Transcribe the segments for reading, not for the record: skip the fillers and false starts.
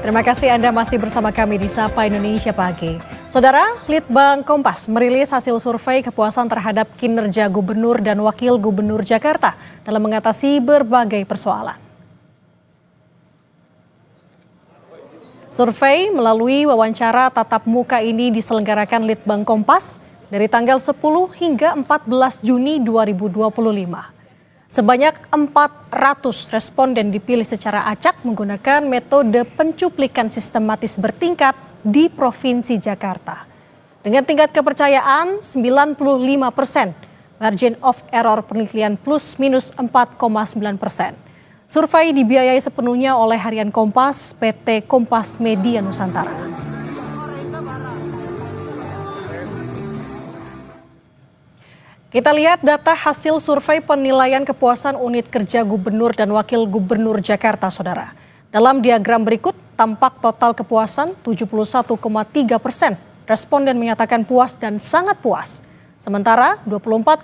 Terima kasih Anda masih bersama kami di Sapa Indonesia Pagi. Saudara, Litbang Kompas merilis hasil survei kepuasan terhadap kinerja Gubernur dan Wakil Gubernur Jakarta dalam mengatasi berbagai persoalan. Survei melalui wawancara tatap muka ini diselenggarakan Litbang Kompas dari tanggal 10 hingga 14 Juni 2025. Sebanyak 400 responden dipilih secara acak menggunakan metode pencuplikan sistematis bertingkat di Provinsi Jakarta. Dengan tingkat kepercayaan 95%, margin of error penelitian plus minus 4,9%. Survei dibiayai sepenuhnya oleh Harian Kompas, PT Kompas Media Nusantara. Kita lihat data hasil survei penilaian kepuasan unit kerja Gubernur dan Wakil Gubernur Jakarta, Saudara. Dalam diagram berikut, tampak total kepuasan 71,3%. Responden menyatakan puas dan sangat puas. Sementara 24,2%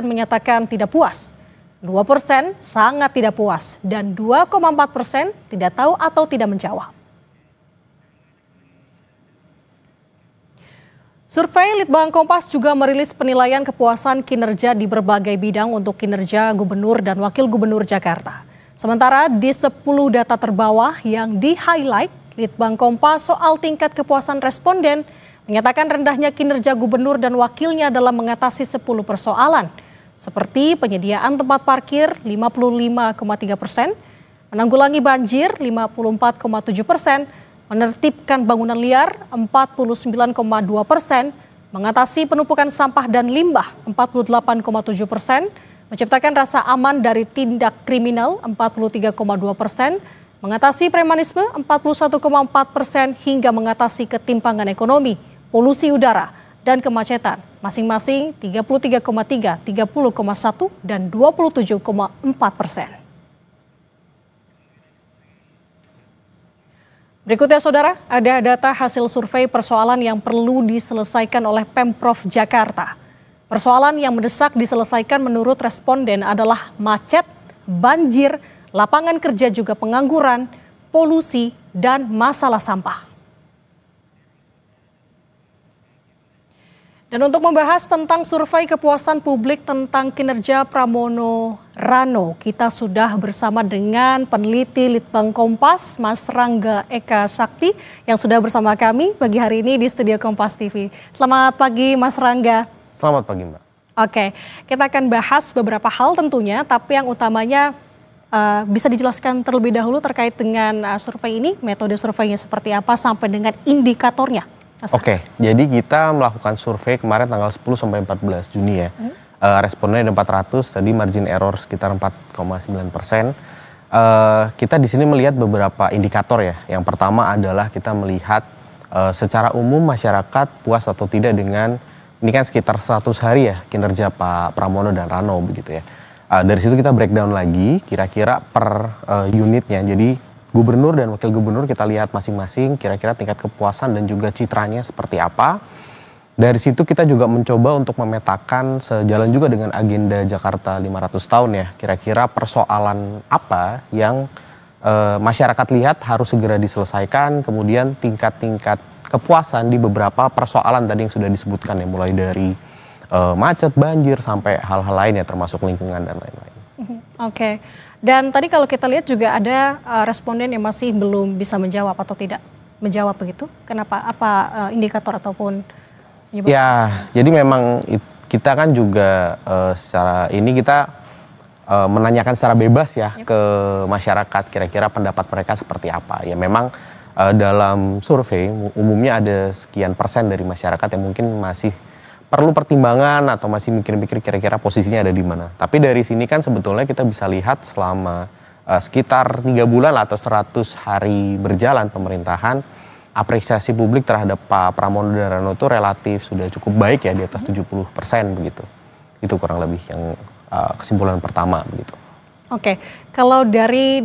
menyatakan tidak puas. 2% sangat tidak puas dan 2,4% tidak tahu atau tidak menjawab. Survei Litbang Kompas juga merilis penilaian kepuasan kinerja di berbagai bidang untuk kinerja Gubernur dan Wakil Gubernur Jakarta. Sementara di 10 data terbawah yang di-highlight, Litbang Kompas soal tingkat kepuasan responden menyatakan rendahnya kinerja Gubernur dan Wakilnya dalam mengatasi 10 persoalan. Seperti penyediaan tempat parkir 55,3%, menanggulangi banjir 54,7%, menertibkan bangunan liar 49,2%, mengatasi penumpukan sampah dan limbah 48,7%, menciptakan rasa aman dari tindak kriminal 43,2%, mengatasi premanisme 41,4% hingga mengatasi ketimpangan ekonomi, polusi udara, dan kemacetan masing-masing 33,3%, 30,1%, dan 27,4%. Berikutnya Saudara, ada data hasil survei persoalan yang perlu diselesaikan oleh Pemprov Jakarta. Persoalan yang mendesak diselesaikan menurut responden adalah macet, banjir, lapangan kerja juga pengangguran, polusi, dan masalah sampah. Dan untuk membahas tentang survei kepuasan publik tentang kinerja Pramono Rano, kita sudah bersama dengan peneliti Litbang Kompas, Mas Rangga Eka Sakti, yang sudah bersama kami pagi hari ini di studio Kompas TV. Selamat pagi Mas Rangga. Selamat pagi Mbak. Oke, kita akan bahas beberapa hal tentunya, tapi yang utamanya bisa dijelaskan terlebih dahulu terkait dengan survei ini, metode surveinya seperti apa sampai dengan indikatornya. Oke, jadi kita melakukan survei kemarin tanggal 10 sampai 14 Juni ya. Responnya ada 400, tadi margin error sekitar 4,9%. Kita di sini melihat beberapa indikator ya. Yang pertama adalah kita melihat secara umum masyarakat puas atau tidak dengan, ini kan sekitar 100 hari ya kinerja Pak Pramono dan Rano begitu ya. Dari situ kita breakdown lagi kira-kira per unitnya. Jadi Gubernur dan Wakil Gubernur kita lihat masing-masing kira-kira tingkat kepuasan dan juga citranya seperti apa. Dari situ kita juga mencoba untuk memetakan sejalan juga dengan agenda Jakarta 500 tahun ya. Kira-kira persoalan apa yang masyarakat lihat harus segera diselesaikan. Kemudian tingkat-tingkat kepuasan di beberapa persoalan tadi yang sudah disebutkan ya. Mulai dari macet, banjir, sampai hal-hal lain ya termasuk lingkungan dan lain-lain. Oke. Dan tadi kalau kita lihat juga ada responden yang masih belum bisa menjawab atau tidak menjawab begitu. Kenapa? Apa indikator ataupun penyebab? Ya, jadi memang kita kan juga secara ini kita menanyakan secara bebas ya ke masyarakat kira-kira pendapat mereka seperti apa. Ya memang dalam survei umumnya ada sekian persen dari masyarakat yang mungkin masih perlu pertimbangan atau masih mikir-mikir kira-kira posisinya ada di mana. Tapi dari sini kan sebetulnya kita bisa lihat selama sekitar 3 bulan atau 100 hari berjalan pemerintahan, apresiasi publik terhadap Pak Pramono dan Rano itu relatif sudah cukup baik ya, di atas 70% begitu. Itu kurang lebih yang kesimpulan pertama begitu. Oke, kalau dari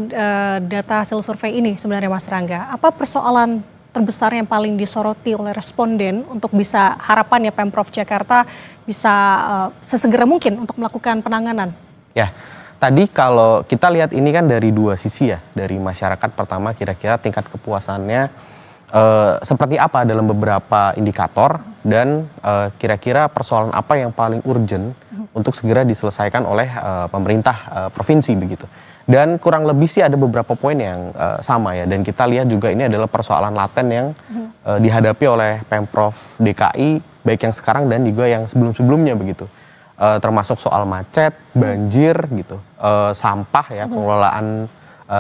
data hasil survei ini sebenarnya Mas Rangga, apa persoalan terbesar yang paling disoroti oleh responden untuk bisa harapannya Pemprov Jakarta bisa sesegera mungkin untuk melakukan penanganan? Ya, Tadi kalau kita lihat ini kan dari dua sisi ya, dari masyarakat pertama kira-kira tingkat kepuasannya seperti apa dalam beberapa indikator dan kira-kira persoalan apa yang paling urgent untuk segera diselesaikan oleh pemerintah provinsi begitu. Dan kurang lebih sih ada beberapa poin yang sama ya, dan kita lihat juga ini adalah persoalan laten yang dihadapi oleh Pemprov DKI baik yang sekarang dan juga yang sebelum-sebelumnya begitu. Termasuk soal macet, banjir gitu, sampah ya, pengelolaan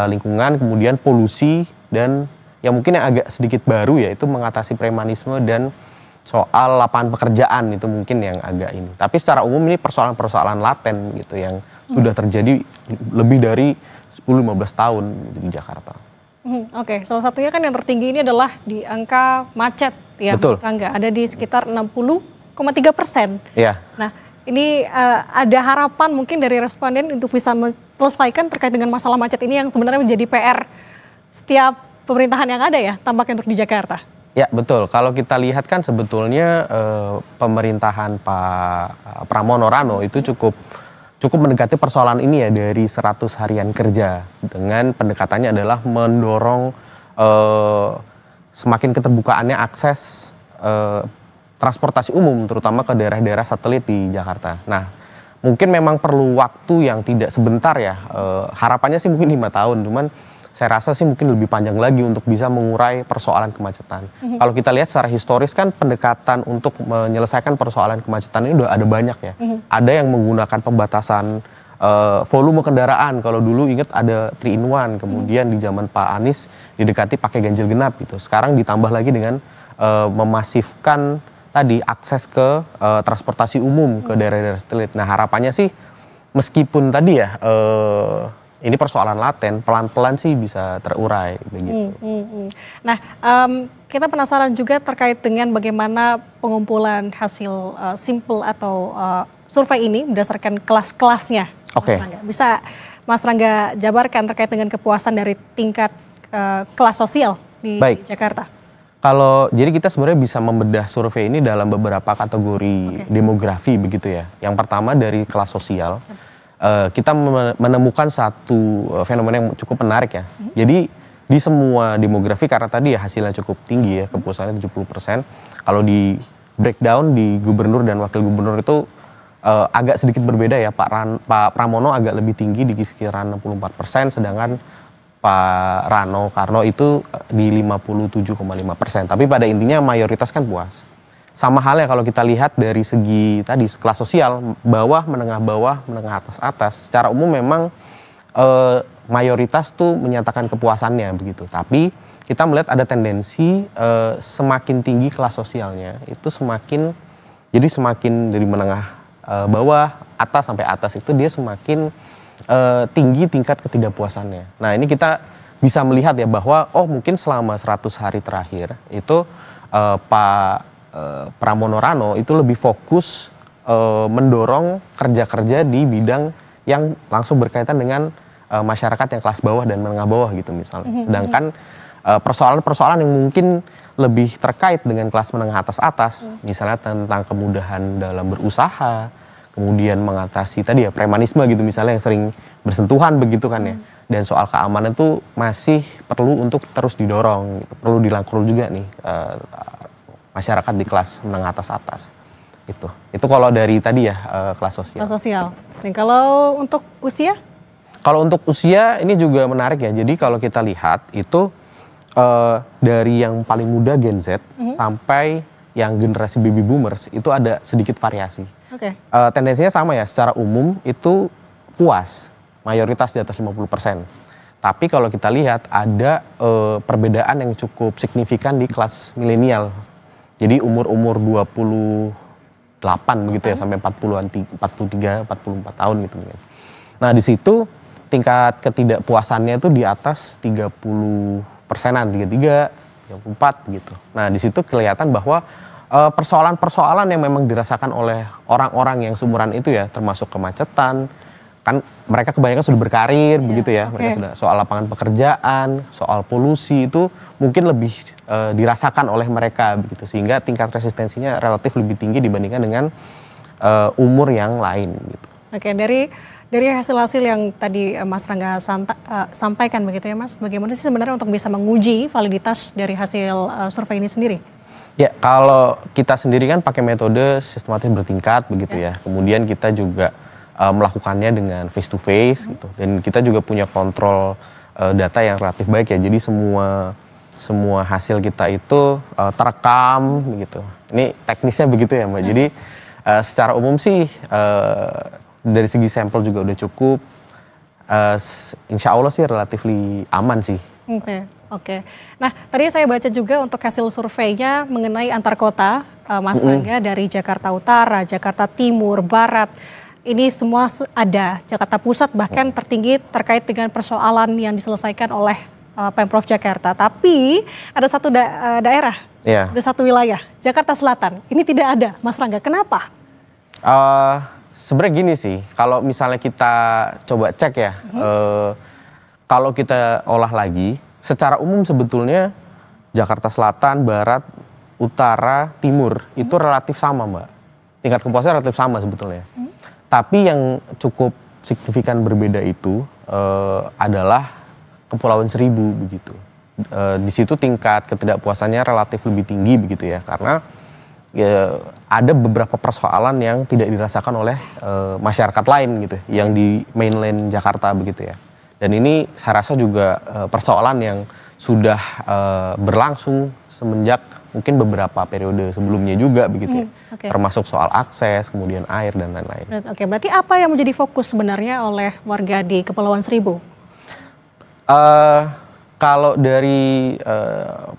lingkungan, kemudian polusi, dan yang mungkin yang agak sedikit baru ya itu mengatasi premanisme dan soal lapangan pekerjaan, itu mungkin yang agak ini. Tapi secara umum ini persoalan-persoalan laten gitu yang sudah terjadi lebih dari 10-15 tahun di Jakarta. Oke, salah satunya kan yang tertinggi ini adalah di angka macet ya, Mas Rangga, ada di sekitar 60,3%. Iya. Nah, ini ada harapan mungkin dari responden untuk bisa menyelesaikan terkait dengan masalah macet ini yang sebenarnya menjadi PR setiap pemerintahan yang ada ya, tampaknya untuk di Jakarta. Ya betul, kalau kita lihat kan sebetulnya pemerintahan Pak Pramono Rano itu cukup mendekati persoalan ini ya dari 100 harian kerja, dengan pendekatannya adalah mendorong semakin keterbukaannya akses transportasi umum terutama ke daerah-daerah satelit di Jakarta. Nah, mungkin memang perlu waktu yang tidak sebentar ya, harapannya sih mungkin 5 tahun, cuman saya rasa sih mungkin lebih panjang lagi untuk bisa mengurai persoalan kemacetan. Kalau kita lihat secara historis kan pendekatan untuk menyelesaikan persoalan kemacetan ini udah ada banyak ya. Ada yang menggunakan pembatasan volume kendaraan. Kalau dulu ingat ada 3-in-1, kemudian di zaman Pak Anies didekati pakai ganjil genap gitu. Sekarang ditambah lagi dengan memasifkan tadi akses ke transportasi umum ke daerah-daerah satelit. Nah, harapannya sih meskipun tadi ya ini persoalan laten, pelan-pelan sih bisa terurai begitu. Nah, kita penasaran juga terkait dengan bagaimana pengumpulan hasil simpel atau survei ini berdasarkan kelas-kelasnya. Oke. Bisa Mas Rangga jabarkan terkait dengan kepuasan dari tingkat kelas sosial di Jakarta? Jadi kita sebenarnya bisa membedah survei ini dalam beberapa kategori demografi begitu ya. Yang pertama dari kelas sosial. Kita menemukan satu fenomena yang cukup menarik ya. Jadi di semua demografi, karena tadi ya hasilnya cukup tinggi ya, kepuasannya 70%. Kalau di breakdown di gubernur dan wakil gubernur itu agak sedikit berbeda ya. Pak Pramono agak lebih tinggi di sekitaran 64%, sedangkan Pak Rano Karno itu di 57,5%. Tapi pada intinya mayoritas kan puas. Sama halnya kalau kita lihat dari segi tadi kelas sosial, bawah, menengah atas, secara umum memang mayoritas tuh menyatakan kepuasannya begitu. Tapi kita melihat ada tendensi semakin tinggi kelas sosialnya itu semakin dari menengah bawah, atas sampai atas itu dia semakin tinggi tingkat ketidakpuasannya. Nah, ini kita bisa melihat ya bahwa mungkin selama 100 hari terakhir itu Pak Pramono Rano itu lebih fokus mendorong kerja-kerja di bidang yang langsung berkaitan dengan masyarakat yang kelas bawah dan menengah bawah gitu misalnya. Sedangkan persoalan-persoalan yang mungkin lebih terkait dengan kelas menengah atas, misalnya tentang kemudahan dalam berusaha, kemudian mengatasi tadi ya premanisme gitu misalnya yang sering bersentuhan begitu kan ya. Dan soal keamanan itu masih perlu untuk terus didorong, gitu. Perlu dirangkul juga nih masyarakat di kelas menengah atas itu kalau dari tadi ya kelas sosial. Kelas sosial. Dan kalau untuk usia? Kalau untuk usia ini juga menarik ya. Jadi kalau kita lihat itu dari yang paling muda Gen Z sampai yang generasi baby boomers itu ada sedikit variasi. Tendensinya sama ya. Secara umum itu puas, mayoritas di atas 50%. Tapi kalau kita lihat ada perbedaan yang cukup signifikan di kelas milenial. Jadi umur-umur 28 begitu ya sampai 43, 44 tahun gitu. Nah, di situ tingkat ketidakpuasannya itu di atas 30%-an, 33, 34 gitu. Nah, di situ kelihatan bahwa persoalan-persoalan yang memang dirasakan oleh orang-orang yang seumuran itu ya, termasuk kemacetan, kan mereka kebanyakan sudah berkarir begitu ya, mereka sudah soal lapangan pekerjaan, soal polusi itu mungkin lebih dirasakan oleh mereka begitu, sehingga tingkat resistensinya relatif lebih tinggi dibandingkan dengan umur yang lain gitu. Oke, dari Dari hasil-hasil yang tadi Mas Rangga sampaikan begitu ya Mas, bagaimana sih sebenarnya untuk bisa menguji validitas dari hasil survei ini sendiri? Ya, kalau kita sendiri kan pakai metode sistematis bertingkat begitu ya. Kemudian kita juga melakukannya dengan face to face gitu. Dan kita juga punya kontrol data yang relatif baik ya. Jadi semua hasil kita itu terekam begitu. Ini teknisnya begitu ya Mbak. Jadi secara umum sih dari segi sampel juga udah cukup. Insya Allah sih relatif aman sih. Oke. Nah, tadi saya baca juga untuk hasil surveinya mengenai antar kota, Mas Rangga, dari Jakarta Utara, Jakarta Timur, Barat. Ini semua ada. Jakarta Pusat bahkan tertinggi terkait dengan persoalan yang diselesaikan oleh Pemprov Jakarta. Tapi ada satu daerah, ada satu wilayah, Jakarta Selatan. Ini tidak ada, Mas Rangga. Kenapa? Sebenarnya gini sih, kalau misalnya kita coba cek ya, kalau kita olah lagi, secara umum sebetulnya Jakarta Selatan, Barat, Utara, Timur itu relatif sama Mbak. Tingkat kepuasan relatif sama sebetulnya. Tapi yang cukup signifikan berbeda itu adalah Kepulauan Seribu begitu. Di situ tingkat ketidakpuasannya relatif lebih tinggi begitu ya, karena ada beberapa persoalan yang tidak dirasakan oleh masyarakat lain gitu, yang di mainland Jakarta begitu ya. Dan ini saya rasa juga persoalan yang sudah berlangsung semenjak mungkin beberapa periode sebelumnya juga begitu ya. Termasuk soal akses, kemudian air dan lain-lain. Oke, berarti apa yang menjadi fokus sebenarnya oleh warga di Kepulauan Seribu? Kalau dari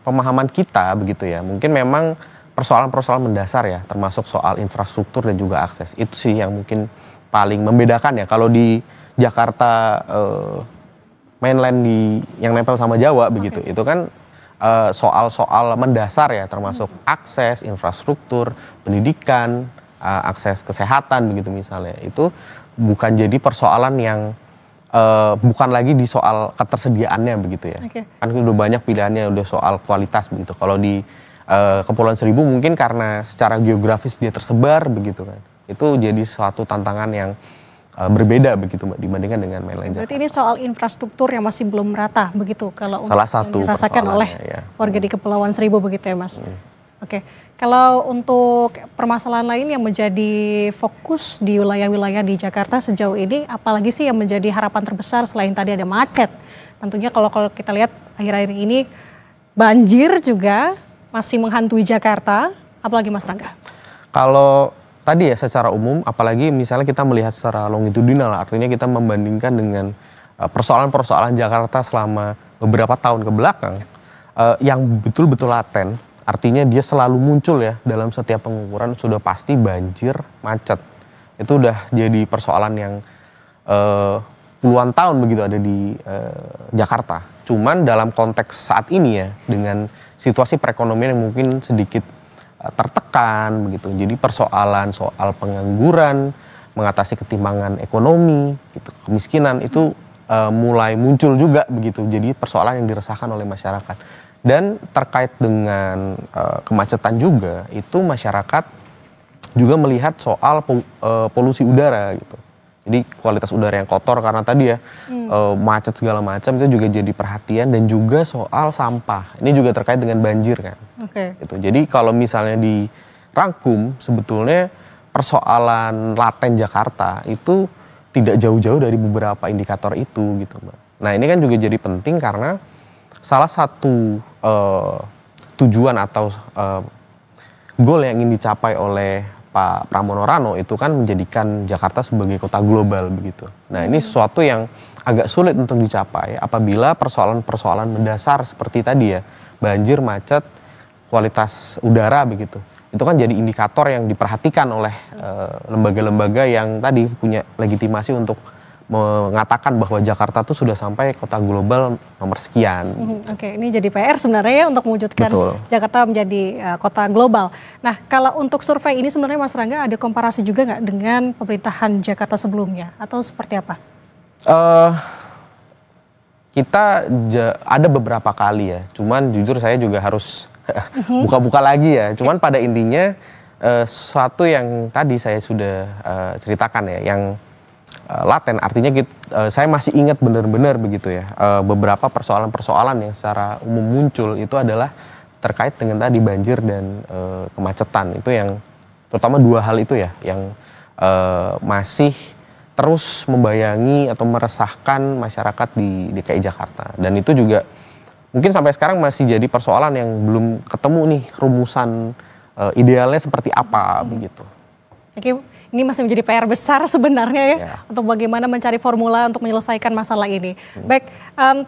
pemahaman kita begitu ya, mungkin memang persoalan-persoalan mendasar ya, termasuk soal infrastruktur dan juga akses. Itu sih yang mungkin paling membedakan ya. Kalau di Jakarta mainland yang nempel sama Jawa begitu, itu kan soal-soal mendasar ya, termasuk akses, infrastruktur, pendidikan, akses kesehatan begitu misalnya. Itu bukan jadi persoalan yang bukan lagi di soal ketersediaannya begitu ya. Kan udah banyak pilihannya, udah soal kualitas begitu. Kalau di Kepulauan Seribu mungkin karena secara geografis dia tersebar begitu kan. Itu jadi suatu tantangan yang berbeda begitu Mbak dibandingkan dengan mainland Jakarta. Berarti ini soal infrastruktur yang masih belum merata begitu kalau salah satu dirasakan oleh warga di Kepulauan Seribu begitu ya Mas. Oke. Kalau untuk permasalahan lain yang menjadi fokus di wilayah-wilayah di Jakarta sejauh ini, apalagi sih yang menjadi harapan terbesar selain tadi ada macet? Tentunya kalau kita lihat akhir-akhir ini banjir juga masih menghantui Jakarta, apalagi Mas Rangga? Kalau tadi ya secara umum, apalagi misalnya kita melihat secara longitudinal, artinya kita membandingkan dengan persoalan-persoalan Jakarta selama beberapa tahun ke belakang, yang betul-betul laten, artinya dia selalu muncul ya dalam setiap pengukuran, sudah pasti banjir, macet. Itu udah jadi persoalan yang puluhan tahun begitu ada di Jakarta. Cuman dalam konteks saat ini ya, dengan situasi perekonomian yang mungkin sedikit tertekan begitu. Jadi persoalan soal pengangguran, mengatasi ketimpangan ekonomi, gitu, kemiskinan itu mulai muncul juga begitu. Jadi persoalan yang dirasakan oleh masyarakat. Dan terkait dengan kemacetan juga, itu masyarakat juga melihat soal polusi udara gitu. Jadi kualitas udara yang kotor karena tadi ya macet segala macam itu juga jadi perhatian, dan juga soal sampah. Ini juga terkait dengan banjir kan. Gitu. Jadi kalau misalnya dirangkum sebetulnya persoalan laten Jakarta itu tidak jauh-jauh dari beberapa indikator itu gitu Mbak. Nah ini kan juga jadi penting karena salah satu tujuan atau goal yang ingin dicapai oleh Pak Pramono Rano itu kan menjadikan Jakarta sebagai kota global begitu. Nah ini sesuatu yang agak sulit untuk dicapai apabila persoalan-persoalan mendasar seperti tadi ya, banjir, macet, kualitas udara begitu. Itu kan jadi indikator yang diperhatikan oleh lembaga-lembaga yang tadi punya legitimasi untuk mengatakan bahwa Jakarta tuh sudah sampai kota global nomor sekian. Oke, ini jadi PR sebenarnya ya untuk mewujudkan Jakarta menjadi kota global. Nah, kalau untuk survei ini sebenarnya Mas Rangga ada komparasi juga nggak dengan pemerintahan Jakarta sebelumnya atau seperti apa? Kita ada beberapa kali ya, cuman jujur saya juga harus buka-buka lagi ya. Cuman pada intinya sesuatu yang tadi saya sudah ceritakan ya, yang laten, artinya saya masih ingat benar-benar begitu ya, beberapa persoalan-persoalan yang secara umum muncul itu adalah terkait dengan tadi banjir dan kemacetan. Itu yang terutama dua hal itu ya yang masih terus membayangi atau meresahkan masyarakat di DKI Jakarta. Dan itu juga mungkin sampai sekarang masih jadi persoalan yang belum ketemu nih rumusan idealnya seperti apa begitu. Oke, ini masih menjadi PR besar sebenarnya ya untuk bagaimana mencari formula untuk menyelesaikan masalah ini. Baik,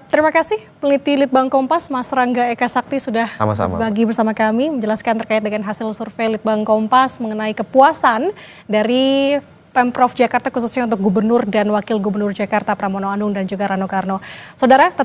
terima kasih peneliti Litbang Kompas Mas Rangga Eka Sakti sudah berbagi bersama kami menjelaskan terkait dengan hasil survei Litbang Kompas mengenai kepuasan dari Pemprov Jakarta khususnya untuk Gubernur dan Wakil Gubernur Jakarta Pramono Anung dan juga Rano Karno. Saudara, tetap